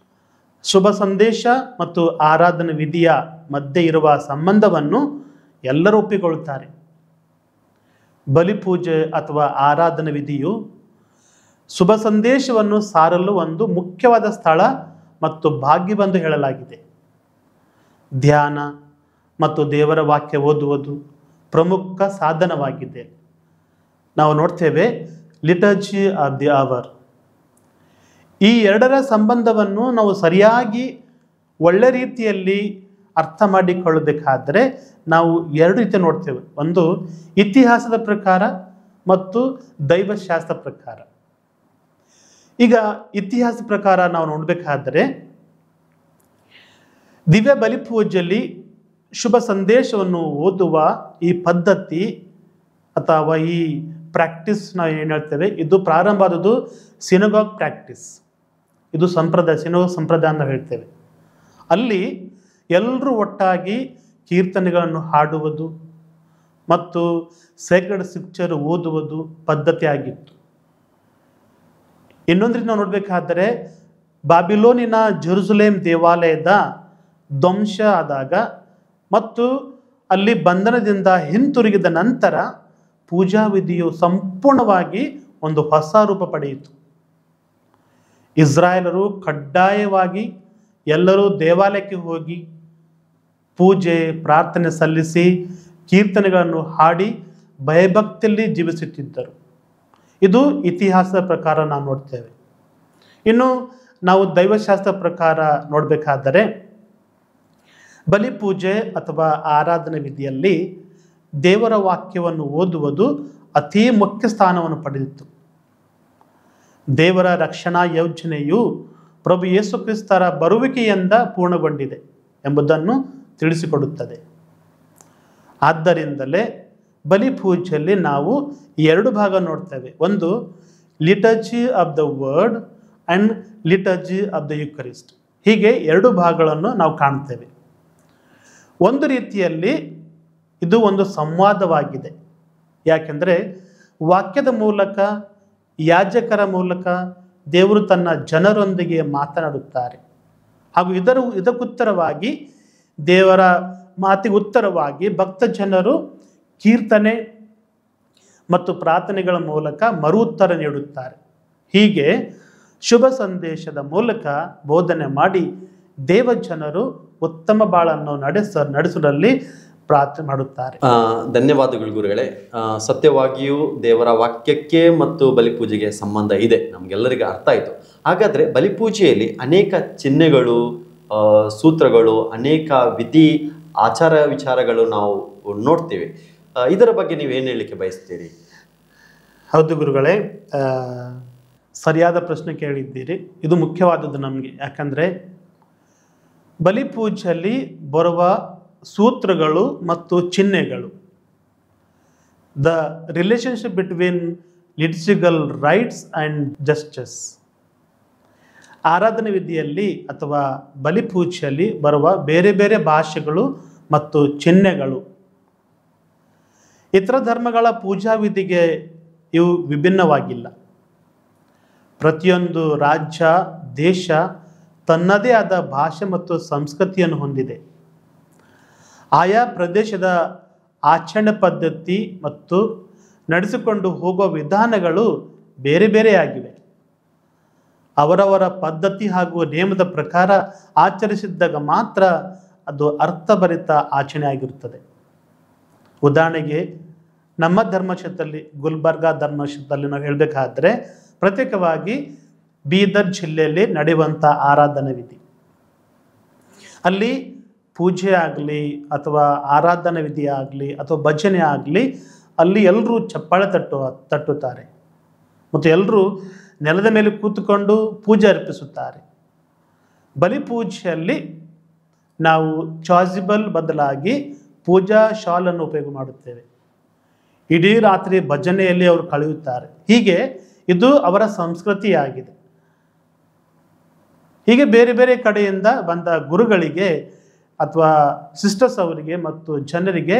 ಶುಭ ಸಂದೇಶ ಮತ್ತು ಆರಾಧನೆ ವಿಧಿಯ ಮಧ್ಯೆ ಇರುವ ಸಂಬಂಧವನ್ನು ಎಲ್ಲರೂ ಒಪ್ಪಿಕೊಳ್ಳುತ್ತಾರೆ. ಬಲಿಪೂಜೆ ಅಥವಾ ಆರಾಧನೆ ವಿಧಿಯು ಶುಭ ಸಂದೇಶವನ್ನು ಸಾರಲು ಒಂದು ಮುಖ್ಯವಾದ ಸ್ಥಳ ಮತ್ತು ಭಾಗ್ಯವೆಂದು ಹೇಳಲಾಗಿದೆ. ಧ್ಯಾನ ಮತ್ತು ದೇವರ ವಾಕ್ಯ ಓದುವುದು ಪ್ರಮುಖ ಸಾಧನವಾಗಿದೆ. ನಾವು ನೋಡ್ತೇವೆ ಲಿಟರ್ಜಿ ಆಫ್ ದಿ ಅವರ್. ಈ ಎರಡರ ಸಂಬಂಧವನ್ನು ನಾವು ಸರಿಯಾಗಿ ಒಳ್ಳೆ ರೀತಿಯಲ್ಲಿ ಅರ್ಥ ಮಾಡಿಕೊಳ್ಳಬೇಕಾದರೆ ನಾವು ಎರಡು ರೀತಿ ನೋಡ್ತೇವೆ. ಒಂದು ಇತಿಹಾಸದ ಪ್ರಕಾರ ಮತ್ತು ದೈವಶಾಸ್ತ್ರ ಪ್ರಕಾರ. ಈಗ ಇತಿಹಾಸ ಪ್ರಕಾರ ನಾವು ನೋಡಬೇಕಾದರೆ, ದಿವ್ಯ ಬಲಿಪೂಜೆಯಲ್ಲಿ ಶುಭ ಸಂದೇಶವನ್ನು ಓದುವ ಈ ಪದ್ಧತಿ ಅಥವಾ ಈ ಪ್ರಾಕ್ಟೀಸ್ ನಾವು ಏನು ಹೇಳ್ತೇವೆ, ಇದು ಪ್ರಾರಂಭ ಆದದ್ದು ಸಿನಗಾಗ್ ಪ್ರಾಕ್ಟೀಸ್. ಇದು ಸಿನಗಾಗ್ ಸಂಪ್ರದಾಯ ಅಂತ ಹೇಳ್ತೇವೆ. ಅಲ್ಲಿ ಎಲ್ಲರೂ ಒಟ್ಟಾಗಿ ಕೀರ್ತನೆಗಳನ್ನು ಹಾಡುವುದು ಮತ್ತು ಸೇಕ್ರೆಡ್ ಸ್ಕ್ರಿಪ್ಚರ್ ಓದುವುದು ಪದ್ಧತಿ ಆಗಿತ್ತು. ಇನ್ನೊಂದು ರೀತಿ ನಾವು ನೋಡಬೇಕಾದರೆ, ಬಾಬಿಲೋನಿನ ಜೆರುಸಲೇಮ್ ದೇವಾಲಯದ ಧ್ವಂಸ ಆದಾಗ ಮತ್ತು ಅಲ್ಲಿ ಬಂಧನದಿಂದ ಹಿಂತಿರುಗಿದ ನಂತರ ಪೂಜಾ ವಿಧಿಯು ಸಂಪೂರ್ಣವಾಗಿ ಒಂದು ಹೊಸ ರೂಪ ಪಡೆಯಿತು. ಇಸ್ರಾಯೇಲರು ಕಡ್ಡಾಯವಾಗಿ ಎಲ್ಲರೂ ದೇವಾಲಯಕ್ಕೆ ಹೋಗಿ ಪೂಜೆ ಪ್ರಾರ್ಥನೆ ಸಲ್ಲಿಸಿ ಕೀರ್ತನೆಗಳನ್ನು ಹಾಡಿ ಭಯಭಕ್ತಿಯಲ್ಲಿ ಜೀವಿಸುತ್ತಿದ್ದರು. ಇದು ಇತಿಹಾಸದ ಪ್ರಕಾರ ನಾವು ನೋಡ್ತೇವೆ. ಇನ್ನು ನಾವು ದೈವಶಾಸ್ತ್ರ ಪ್ರಕಾರ ನೋಡಬೇಕಾದರೆ, ಬಲಿಪೂಜೆ ಅಥವಾ ಆರಾಧನೆ ವಿಧಿಯಲ್ಲಿ ದೇವರ ವಾಕ್ಯವನ್ನು ಓದುವುದು ಅತಿ ಮುಖ್ಯ ಸ್ಥಾನವನ್ನು ಪಡೆದಿತ್ತು. ದೇವರ ರಕ್ಷಣಾ ಯೋಜನೆಯು ಪ್ರಭು ಯೇಸು ಕ್ರಿಸ್ತರ ಬರುವಿಕೆಯಿಂದ ಪೂರ್ಣಗೊಂಡಿದೆ ಎಂಬುದನ್ನು ತಿಳಿಸಿಕೊಡುತ್ತದೆ. ಆದ್ದರಿಂದಲೇ ಬಲಿಪೂಜೆಯಲ್ಲಿ ನಾವು ಎರಡು ಭಾಗ ನೋಡ್ತೇವೆ. ಒಂದು liturgy of the word and liturgy of the Eucharist. ಹೀಗೆ ಎರಡು ಭಾಗಗಳನ್ನು ನಾವು ಕಾಣ್ತೇವೆ. ಒಂದು ರೀತಿಯಲ್ಲಿ ಇದು ಒಂದು ಸಂವಾದವಾಗಿದೆ. ಯಾಕೆಂದರೆ ವಾಕ್ಯದ ಮೂಲಕ, ಯಾಜಕರ ಮೂಲಕ ದೇವರು ತನ್ನ ಜನರೊಂದಿಗೆ ಮಾತನಾಡುತ್ತಾರೆ. ಹಾಗೂ ಇದಕ್ಕುತ್ತರವಾಗಿ, ದೇವರ ಮಾತಿಗೆ ಉತ್ತರವಾಗಿ ಭಕ್ತ ಜನರು ಕೀರ್ತನೆ ಮತ್ತು ಪ್ರಾರ್ಥನೆಗಳ ಮೂಲಕ ಮರು ಉತ್ತರ ನೀಡುತ್ತಾರೆ. ಹೀಗೆ ಶುಭ ಸಂದೇಶದ ಮೂಲಕ ಬೋಧನೆ ಮಾಡಿ ದೇವಜನರು ಉತ್ತಮ ಬಾಳನ್ನು ನಡೆಸುವಲ್ಲಿ ಪ್ರಾರ್ಥನೆ ಮಾಡುತ್ತಾರೆ. ಧನ್ಯವಾದಗಳು ಗುರುಗಳೇ. ಸತ್ಯವಾಗಿಯೂ ದೇವರ ವಾಕ್ಯಕ್ಕೆ ಮತ್ತು ಬಲಿಪೂಜೆಗೆ ಸಂಬಂಧ ಇದೆ, ನಮಗೆಲ್ಲರಿಗೂ ಅರ್ಥ ಆಯಿತು. ಹಾಗಾದರೆ ಬಲಿಪೂಜೆಯಲ್ಲಿ ಅನೇಕ ಚಿಹ್ನೆಗಳು, ಸೂತ್ರಗಳು, ಅನೇಕ ವಿಧಿ ಆಚಾರ ವಿಚಾರಗಳು ನಾವು ನೋಡ್ತೀವಿ. ಇದರ ಬಗ್ಗೆ ನೀವೇನು ಹೇಳಲಿಕ್ಕೆ ಬಯಸ್ತೀರಿ? ಹೌದು ಗುರುಗಳೇ, ಸರಿಯಾದ ಪ್ರಶ್ನೆ ಕೇಳಿದ್ದೀರಿ. ಇದು ಮುಖ್ಯವಾದದ್ದು ನಮಗೆ. ಯಾಕಂದರೆ ಬಲಿಪೂಜೆಯಲ್ಲಿ ಬರುವ ಸೂತ್ರಗಳು ಮತ್ತು ಚಿಹ್ನೆಗಳು, the relationship between liturgical rites and justice. ಆರಾಧನೆ ವಿಧಿಯಲ್ಲಿ ಅಥವಾ ಬಲಿಪೂಜೆಯಲ್ಲಿ ಬರುವ ಬೇರೆ ಬೇರೆ ಭಾಷೆಗಳು ಮತ್ತು ಚಿಹ್ನೆಗಳು ಇತರ ಧರ್ಮಗಳ ಪೂಜಾ ವಿಧಿಗೆ ಇವು ವಿಭಿನ್ನವಾಗಿಲ್ಲ. ಪ್ರತಿಯೊಂದು ರಾಜ್ಯ, ದೇಶ ತನ್ನದೇ ಆದ ಭಾಷೆ ಮತ್ತು ಸಂಸ್ಕೃತಿಯನ್ನು ಹೊಂದಿದೆ. ಆಯಾ ಪ್ರದೇಶದ ಆಚರಣೆ ಪದ್ಧತಿ ಮತ್ತು ನಡೆಸಿಕೊಂಡು ಹೋಗುವ ವಿಧಾನಗಳು ಬೇರೆ ಬೇರೆಯಾಗಿವೆ. ಅವರವರ ಪದ್ಧತಿ ಹಾಗೂ ನಿಯಮದ ಪ್ರಕಾರ ಆಚರಿಸಿದ್ದಾಗ ಮಾತ್ರ ಅದು ಅರ್ಥಭರಿತ ಆಚರಣೆ ಆಗಿರುತ್ತದೆ. ಉದಾಹರಣೆಗೆ ನಮ್ಮ ಧರ್ಮಕ್ಷೇತ್ರದಲ್ಲಿ, ಗುಲ್ಬರ್ಗಾ ಧರ್ಮಕ್ಷೇತ್ರದಲ್ಲಿ ನಾವು ಹೇಳಬೇಕಾದ್ರೆ, ಪ್ರತ್ಯೇಕವಾಗಿ ಬೀದರ್ ಜಿಲ್ಲೆಯಲ್ಲಿ ನಡೆಯುವಂಥ ಆರಾಧನಾ ವಿಧಿ, ಅಲ್ಲಿ ಪೂಜೆ ಆಗಲಿ ಅಥವಾ ಆರಾಧನಾ ವಿಧಿ ಆಗಲಿ ಅಥವಾ ಭಜನೆ ಆಗಲಿ, ಅಲ್ಲಿ ಎಲ್ಲರೂ ಚಪ್ಪಾಳೆ ತಟ್ಟುತ್ತಾರೆ ಮತ್ತು ಎಲ್ಲರೂ ನೆಲದ ಮೇಲೆ ಕೂತುಕೊಂಡು ಪೂಜೆ ಅರ್ಪಿಸುತ್ತಾರೆ. ಬಲಿಪೂಜೆಯಲ್ಲಿ ನಾವು ಚಾಸಿಬಲ್ ಬದಲಾಗಿ ಪೂಜಾ ಶಾಲನ್ನು ಉಪಯೋಗ ಮಾಡುತ್ತೇವೆ. ಇಡೀ ರಾತ್ರಿ ಭಜನೆಯಲ್ಲಿ ಅವರು ಕಳೆಯುತ್ತಾರೆ. ಹೀಗೆ ಇದು ಅವರ ಸಂಸ್ಕೃತಿಯಾಗಿದೆ. ಹೀಗೆ ಬೇರೆ ಬೇರೆ ಕಡೆಯಿಂದ ಬಂದ ಗುರುಗಳಿಗೆ ಅಥವಾ ಸಿಸ್ಟರ್ಸ್ ಅವರಿಗೆ ಮತ್ತು ಜನರಿಗೆ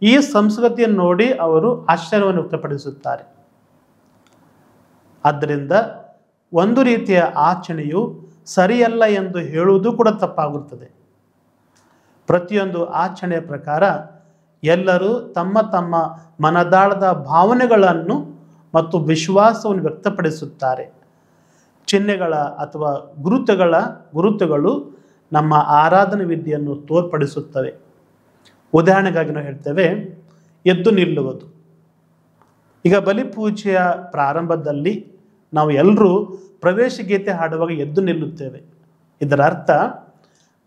ಈ ಸಂಸ್ಕೃತಿಯನ್ನು ನೋಡಿ ಅವರು ಆಶ್ಚರ್ಯವನ್ನು ವ್ಯಕ್ತಪಡಿಸುತ್ತಾರೆ. ಆದ್ದರಿಂದ ಒಂದು ರೀತಿಯ ಆಚರಣೆಯು ಸರಿಯಲ್ಲ ಎಂದು ಹೇಳುವುದು ಕೂಡ ತಪ್ಪಾಗುತ್ತದೆ. ಪ್ರತಿಯೊಂದು ಆಚರಣೆಯ ಪ್ರಕಾರ ಎಲ್ಲರೂ ತಮ್ಮ ತಮ್ಮ ಮನದಾಳದ ಭಾವನೆಗಳನ್ನು ಮತ್ತು ವಿಶ್ವಾಸವನ್ನು ವ್ಯಕ್ತಪಡಿಸುತ್ತಾರೆ. ಚಿಹ್ನೆಗಳ ಅಥವಾ ಗುರುತುಗಳು ನಮ್ಮ ಆರಾಧನೆ ವಿಧಿಯನ್ನು ತೋರ್ಪಡಿಸುತ್ತವೆ. ಉದಾಹರಣೆಗಾಗಿ ನಾವು ಹೇಳ್ತೇವೆ, ಎದ್ದು ನಿಲ್ಲುವುದು. ಈಗ ಬಲಿಪೂಜೆಯ ಪ್ರಾರಂಭದಲ್ಲಿ ನಾವು ಎಲ್ಲರೂ ಪ್ರವೇಶ ಗೀತೆ ಹಾಡುವಾಗ ಎದ್ದು ನಿಲ್ಲುತ್ತೇವೆ. ಇದರ ಅರ್ಥ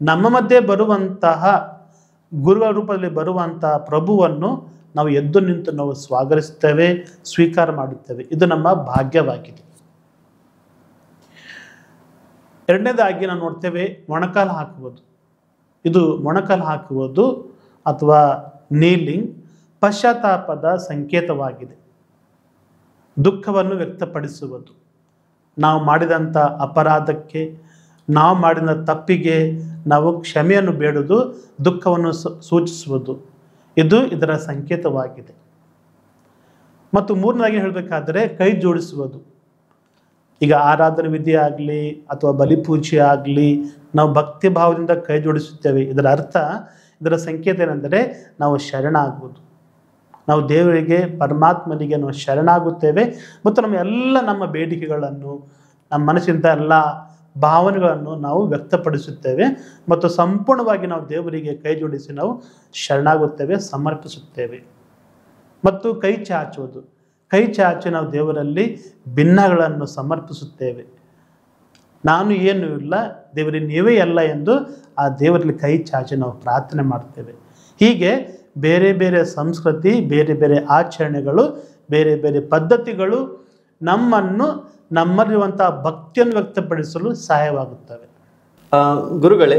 ನಮ್ಮ ಮಧ್ಯೆ ಬರುವಂತಹ ಗುರುಗಳ ರೂಪದಲ್ಲಿ ಬರುವಂತಹ ಪ್ರಭುವನ್ನು ನಾವು ಎದ್ದು ನಿಂತು ನಾವು ಸ್ವಾಗತಿಸುತ್ತೇವೆ, ಸ್ವೀಕಾರ ಮಾಡುತ್ತೇವೆ. ಇದು ನಮ್ಮ ಭಾಗ್ಯವಾಗಿದೆ. ಎರಡನೇದಾಗಿ ನಾವು ನೋಡ್ತೇವೆ ಮೊಣಕಾಲು ಹಾಕುವುದು. ಇದು ಮೊಣಕಾಲು ಹಾಕುವುದು ಅಥವಾ ನೀಲಿಂಗ್ ಪಶ್ಚಾತ್ತಾಪದ ಸಂಕೇತವಾಗಿದೆ. ದುಃಖವನ್ನು ವ್ಯಕ್ತಪಡಿಸುವುದು. ನಾವು ಮಾಡಿದಂಥ ಅಪರಾಧಕ್ಕೆ, ನಾವು ಮಾಡಿದ ತಪ್ಪಿಗೆ ನಾವು ಕ್ಷಮೆಯನ್ನು ಬೇಡುವುದು ದುಃಖವನ್ನು ಸೂಚಿಸುವುದು. ಇದು ಇದರ ಸಂಕೇತವಾಗಿದೆ. ಮತ್ತು ಮೂರನೇದಾಗಿ ಹೇಳಬೇಕಾದರೆ ಕೈ ಜೋಡಿಸುವುದು. ಈಗ ಆರಾಧನೆ ವಿಧಿ ಆಗಲಿ ಅಥವಾ ಬಲಿಪೂಜೆ ಆಗಲಿ ನಾವು ಭಕ್ತಿ ಭಾವದಿಂದ ಕೈ ಜೋಡಿಸುತ್ತೇವೆ. ಇದರ ಅರ್ಥ, ಇದರ ಸಂಕೇತ ಏನೆಂದರೆ ನಾವು ಶರಣಾಗುವುದು. ನಾವು ದೇವರಿಗೆ, ಪರಮಾತ್ಮನಿಗೆ ನಾವು ಶರಣಾಗುತ್ತೇವೆ ಮತ್ತು ನಮ್ಮ ಬೇಡಿಕೆಗಳನ್ನು, ನಮ್ಮ ಮನಸ್ಸಿಂದ ಎಲ್ಲ ಭಾವನೆಗಳನ್ನು ನಾವು ವ್ಯಕ್ತಪಡಿಸುತ್ತೇವೆ ಮತ್ತು ಸಂಪೂರ್ಣವಾಗಿ ನಾವು ದೇವರಿಗೆ ಕೈ ಜೋಡಿಸಿ ನಾವು ಶರಣಾಗುತ್ತೇವೆ, ಸಮರ್ಪಿಸುತ್ತೇವೆ. ಮತ್ತು ಕೈ ಚಾಚುವುದು. ಕೈ ಚಾಚಿ ನಾವು ದೇವರಲ್ಲಿ ಭಿನ್ನಗಳನ್ನು ಸಮರ್ಪಿಸುತ್ತೇವೆ. ನಾನು ಏನೂ ಇಲ್ಲ, ದೇವರಿಗೆ ನೀವೇ ಎಲ್ಲ ಎಂದು ಆ ದೇವರಲ್ಲಿ ಕೈ ಚಾಚಿ ನಾವು ಪ್ರಾರ್ಥನೆ ಮಾಡ್ತೇವೆ. ಹೀಗೆ ಬೇರೆ ಬೇರೆ ಸಂಸ್ಕೃತಿ, ಬೇರೆ ಬೇರೆ ಆಚರಣೆಗಳು, ಬೇರೆ ಬೇರೆ ಪದ್ಧತಿಗಳು ನಮ್ಮಲ್ಲಿರುವಂಥ ಭಕ್ತಿಯನ್ನು ವ್ಯಕ್ತಪಡಿಸಲು ಸಹಾಯವಾಗುತ್ತವೆ. ಗುರುಗಳೇ,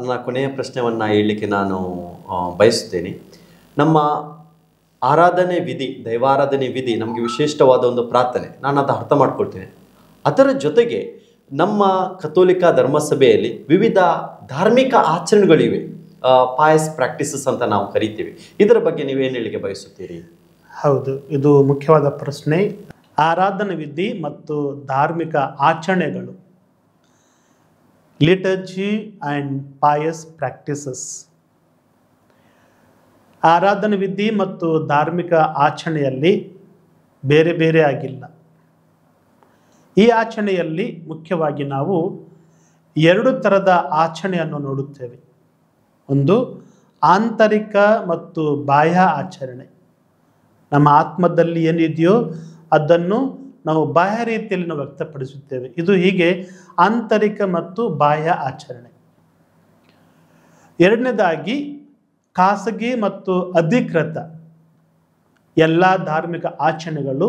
ನನ್ನ ಕೊನೆಯ ಪ್ರಶ್ನೆಯನ್ನು ಹೇಳಲಿಕ್ಕೆ ನಾನು ಬಯಸುತ್ತೇನೆ. ನಮ್ಮ ಆರಾಧನೆ ವಿಧಿ, ದೈವಾರಾಧನೆ ವಿಧಿ ನಮಗೆ ವಿಶಿಷ್ಟವಾದ ಒಂದು ಪ್ರಾರ್ಥನೆ, ನಾನು ಅದು ಅರ್ಥ ಮಾಡ್ಕೊಳ್ತೇನೆ. ಅದರ ಜೊತೆಗೆ ನಮ್ಮ ಕಥೋಲಿಕ ಧರ್ಮಸಭೆಯಲ್ಲಿ ವಿವಿಧ ಧಾರ್ಮಿಕ ಆಚರಣೆಗಳಿವೆ, ಪಾಯಸ್ ಪ್ರಾಕ್ಟೀಸಸ್ ಅಂತ ನಾವು ಕರಿತೀವಿ. ಇದರ ಬಗ್ಗೆ ನೀವೇನು ಹೇಳಿಕೆ ಬಯಸುತ್ತೀರಿ? ಹೌದು, ಇದು ಮುಖ್ಯವಾದ ಪ್ರಶ್ನೆ. ಆರಾಧನೆ ವಿಧಿ ಮತ್ತು ಧಾರ್ಮಿಕ ಆಚರಣೆಗಳು, ಲಿಟರ್ಜಿ ಆ್ಯಂಡ್ ಪಾಯಸ್ ಪ್ರಾಕ್ಟೀಸಸ್. ಆರಾಧನೆ ವಿಧಿ ಮತ್ತು ಧಾರ್ಮಿಕ ಆಚರಣೆಯಲ್ಲಿ ಬೇರೆ ಬೇರೆ ಆಗಿಲ್ಲ. ಈ ಆಚರಣೆಯಲ್ಲಿ ಮುಖ್ಯವಾಗಿ ನಾವು ಎರಡು ಥರದ ಆಚರಣೆಯನ್ನು ನೋಡುತ್ತೇವೆ. ಒಂದು ಆಂತರಿಕ ಮತ್ತು ಬಾಹ್ಯ ಆಚರಣೆ. ನಮ್ಮ ಆತ್ಮದಲ್ಲಿ ಏನಿದೆಯೋ ಅದನ್ನು ನಾವು ಬಾಹ್ಯ ರೀತಿಯಲ್ಲಿ ನಾವು ವ್ಯಕ್ತಪಡಿಸುತ್ತೇವೆ. ಇದು ಹೀಗೆ ಆಂತರಿಕ ಮತ್ತು ಬಾಹ್ಯ ಆಚರಣೆ. ಎರಡನೇದಾಗಿ ಖಾಸಗಿ ಮತ್ತು ಅಧಿಕೃತ ಎಲ್ಲ ಧಾರ್ಮಿಕ ಆಚರಣೆಗಳು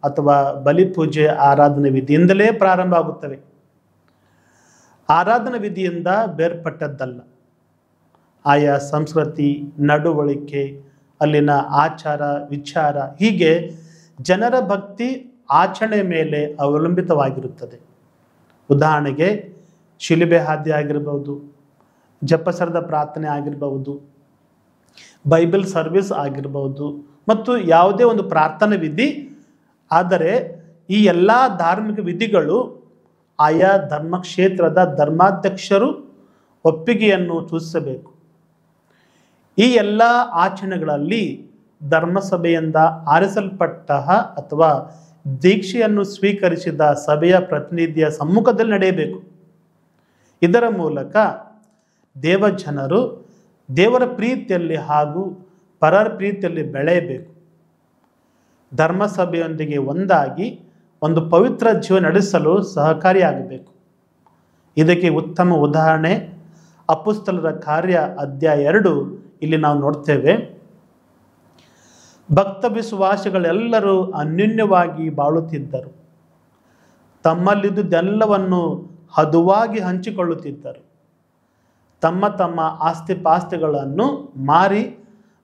ಅಥವಾ ಬಲಿಪೂಜೆ ಆರಾಧನೆ ವಿಧಿಯಿಂದಲೇ ಪ್ರಾರಂಭ ಆಗುತ್ತವೆ. ಆರಾಧನಾ ವಿಧಿಯಿಂದ ಬೇರ್ಪಟ್ಟದ್ದಲ್ಲ. ಆಯಾ ಸಂಸ್ಕೃತಿ, ನಡವಳಿಕೆ, ಅಲ್ಲಿನ ಆಚಾರ ವಿಚಾರ, ಹೀಗೆ ಜನರ ಭಕ್ತಿ ಆಚರಣೆ ಮೇಲೆ ಅವಲಂಬಿತವಾಗಿರುತ್ತದೆ. ಉದಾಹರಣೆಗೆ ಶಿಲುಬೆ ಹಾದಿ ಆಗಿರಬಹುದು, ಜಪಸರದ ಪ್ರಾರ್ಥನೆ ಆಗಿರಬಹುದು, ಬೈಬಲ್ ಸರ್ವಿಸ್ ಆಗಿರಬಹುದು ಮತ್ತು ಯಾವುದೇ ಒಂದು ಪ್ರಾರ್ಥನಾ ವಿಧಿ. ಆದರೆ ಈ ಎಲ್ಲ ಧಾರ್ಮಿಕ ವಿಧಿಗಳು ಆಯಾ ಧರ್ಮಕ್ಷೇತ್ರದ ಧರ್ಮಾಧ್ಯಕ್ಷರು ಒಪ್ಪಿಗೆಯನ್ನು ಸೂಚಿಸಬೇಕು. ಈ ಎಲ್ಲ ಆಚರಣೆಗಳಲ್ಲಿ ಧರ್ಮಸಭೆಯಿಂದ ಆರಿಸಲ್ಪಟ್ಟ ಅಥವಾ ದೀಕ್ಷೆಯನ್ನು ಸ್ವೀಕರಿಸಿದ ಸಭೆಯ ಪ್ರತಿನಿಧಿಯ ಸಮ್ಮುಖದಲ್ಲಿ ನಡೆಯಬೇಕು. ಇದರ ಮೂಲಕ ದೇವಜನರು ದೇವರ ಪ್ರೀತಿಯಲ್ಲಿ ಹಾಗೂ ಪರರ ಪ್ರೀತಿಯಲ್ಲಿ ಬೆಳೆಯಬೇಕು. ಧರ್ಮಸಭೆಯೊಂದಿಗೆ ಒಂದಾಗಿ ಒಂದು ಪವಿತ್ರ ಜೀವನ ನಡೆಸಲು ಸಹಕಾರಿಯಾಗಬೇಕು. ಇದಕ್ಕೆ ಉತ್ತಮ ಉದಾಹರಣೆ ಅಪೊಸ್ತಲರ ಕಾರ್ಯ ಅಧ್ಯಾಯ 2 ಇಲ್ಲಿ ನಾವು ನೋಡ್ತೇವೆ. ಭಕ್ತ ವಿಶ್ವಾಸಿಗಳೆಲ್ಲರೂ ಅನ್ಯೋನ್ಯವಾಗಿ ಬಾಳುತ್ತಿದ್ದರು, ತಮ್ಮಲ್ಲಿದ್ದುದೆಲ್ಲವನ್ನು ಹದುವಾಗಿ ಹಂಚಿಕೊಳ್ಳುತ್ತಿದ್ದರು, ತಮ್ಮ ತಮ್ಮ ಆಸ್ತಿಪಾಸ್ತಿಗಳನ್ನು ಮಾರಿ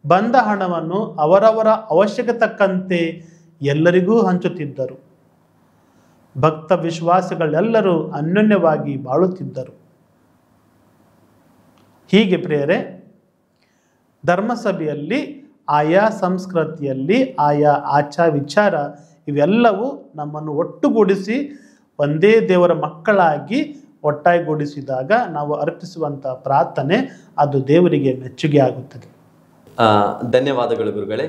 ಬಂದ ಹಣವನ್ನು ಅವರವರ ಅವಶ್ಯಕತೆ ತಕ್ಕಂತೆ ಎಲ್ಲರಿಗೂ ಹಂಚುತ್ತಿದ್ದರು. ಭಕ್ತ ವಿಶ್ವಾಸಿಗಳೆಲ್ಲರೂ ಅನ್ಯೋನ್ಯವಾಗಿ ಬಾಳುತ್ತಿದ್ದರು. ಹೀಗೆ ಪ್ರಿಯರೇ, ಧರ್ಮಸಭೆಯಲ್ಲಿ ಆಯಾ ಸಂಸ್ಕೃತಿಯಲ್ಲಿ ಆಯಾ ಆಚಾರ ವಿಚಾರ ಇವೆಲ್ಲವೂ ನಮ್ಮನ್ನು ಒಟ್ಟುಗೂಡಿಸಿ ಒಂದೇ ದೇವರ ಮಕ್ಕಳಾಗಿ ಒಟ್ಟಾಗಿಗೂಡಿಸಿದಾಗ ನಾವು ಅರ್ಪಿಸುವಂಥ ಪ್ರಾರ್ಥನೆ ಅದು ದೇವರಿಗೆ ಮೆಚ್ಚುಗೆ ಆಗುತ್ತದೆ. ಧನ್ಯವಾದಗಳು ಗುರುಗಳೇ.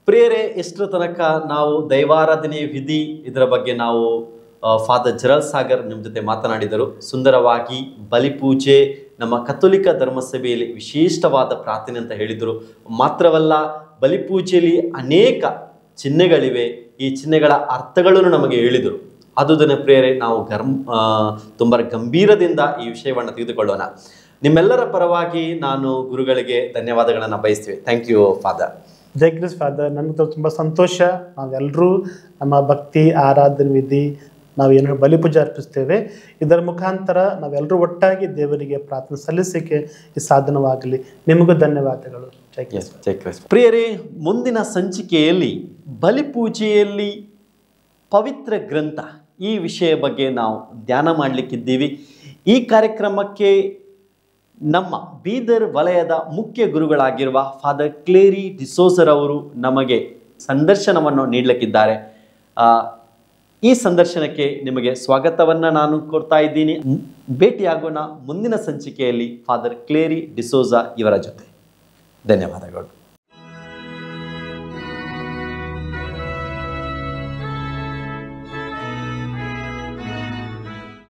ಪ್ರಿಯರೇ, ಇಷ್ಟರ ತನಕ ನಾವು ದೈವಾರಾಧನೆ ವಿಧಿ ಇದರ ಬಗ್ಗೆ ನಾವು ಫಾದರ್ ಜೆರಲ್ ಸಾಗರ್ ನಿಮ್ಮ ಜೊತೆ ಮಾತನಾಡಿದರು. ಸುಂದರವಾಗಿ ಬಲಿಪೂಜೆ ನಮ್ಮ ಕಥೋಲಿಕ ಧರ್ಮಸಭೆಯಲ್ಲಿ ವಿಶಿಷ್ಟವಾದ ಪ್ರಾರ್ಥನೆ ಅಂತ ಹೇಳಿದರು. ಮಾತ್ರವಲ್ಲ, ಬಲಿಪೂಜೆಯಲ್ಲಿ ಅನೇಕ ಚಿಹ್ನೆಗಳಿವೆ, ಈ ಚಿಹ್ನೆಗಳ ಅರ್ಥಗಳನ್ನು ನಮಗೆ ಹೇಳಿದರು. ಅದುದನ್ನು ಪ್ರಿಯರೇ ನಾವು ತುಂಬ ಗಂಭೀರದಿಂದ ಈ ವಿಷಯವನ್ನು ತೆಗೆದುಕೊಳ್ಳೋಣ. ನಿಮ್ಮೆಲ್ಲರ ಪರವಾಗಿ ನಾನು ಗುರುಗಳಿಗೆ ಧನ್ಯವಾದಗಳನ್ನು ಬಯಸ್ತೀವಿ. Thank you father. ಜೈ ಕ್ರಿಸ್ ಫಾದರ್. ನನಗೆ ತುಂಬ ಸಂತೋಷ. ನಾವೆಲ್ಲರೂ ನಮ್ಮ ಭಕ್ತಿ ಆರಾಧನೆ ವಿಧಿ ನಾವೇನು ಬಲಿಪೂಜೆ ಅರ್ಪಿಸ್ತೇವೆ, ಇದರ ಮುಖಾಂತರ ನಾವೆಲ್ಲರೂ ಒಟ್ಟಾಗಿ ದೇವರಿಗೆ ಪ್ರಾರ್ಥನೆ ಸಲ್ಲಿಸಲಿಕ್ಕೆ ಈ ಸಾಧನವಾಗಲಿ. ನಿಮಗೂ ಧನ್ಯವಾದಗಳು. ಜೈ ಕ್ರಿಸ್. ಜೈ ಕ್ರಿಸ್. ಪ್ರಿಯರೇ, ಮುಂದಿನ ಸಂಚಿಕೆಯಲ್ಲಿ ಬಲಿಪೂಜೆಯಲ್ಲಿ ಪವಿತ್ರ ಗ್ರಂಥ ಈ ವಿಷಯ ಬಗ್ಗೆ ನಾವು ಧ್ಯಾನ ಮಾಡಲಿಕ್ಕಿದ್ದೀವಿ. ಈ ಕಾರ್ಯಕ್ರಮಕ್ಕೆ ನಮ್ಮ ಬೀದರ್ ವಲಯದ ಮುಖ್ಯ ಗುರುಗಳಾಗಿರುವ ಫಾದರ್ ಕ್ಲೇರಿ ಡಿಸೋಜರ್ ಅವರು ನಮಗೆ ಸಂದರ್ಶನವನ್ನು ನೀಡಲಿಕ್ಕಿದ್ದಾರೆ. ಈ ಸಂದರ್ಶನಕ್ಕೆ ನಿಮಗೆ ಸ್ವಾಗತವನ್ನು ನಾನು ಕೋರ್ತಾ ಇದ್ದೀನಿ. ಭೇಟಿಯಾಗೋಣ ಮುಂದಿನ ಸಂಚಿಕೆಯಲ್ಲಿ ಫಾದರ್ ಕ್ಲೇರಿ ಡಿಸೋಜಾ ಇವರ ಜೊತೆ. ಧನ್ಯವಾದಗಳು.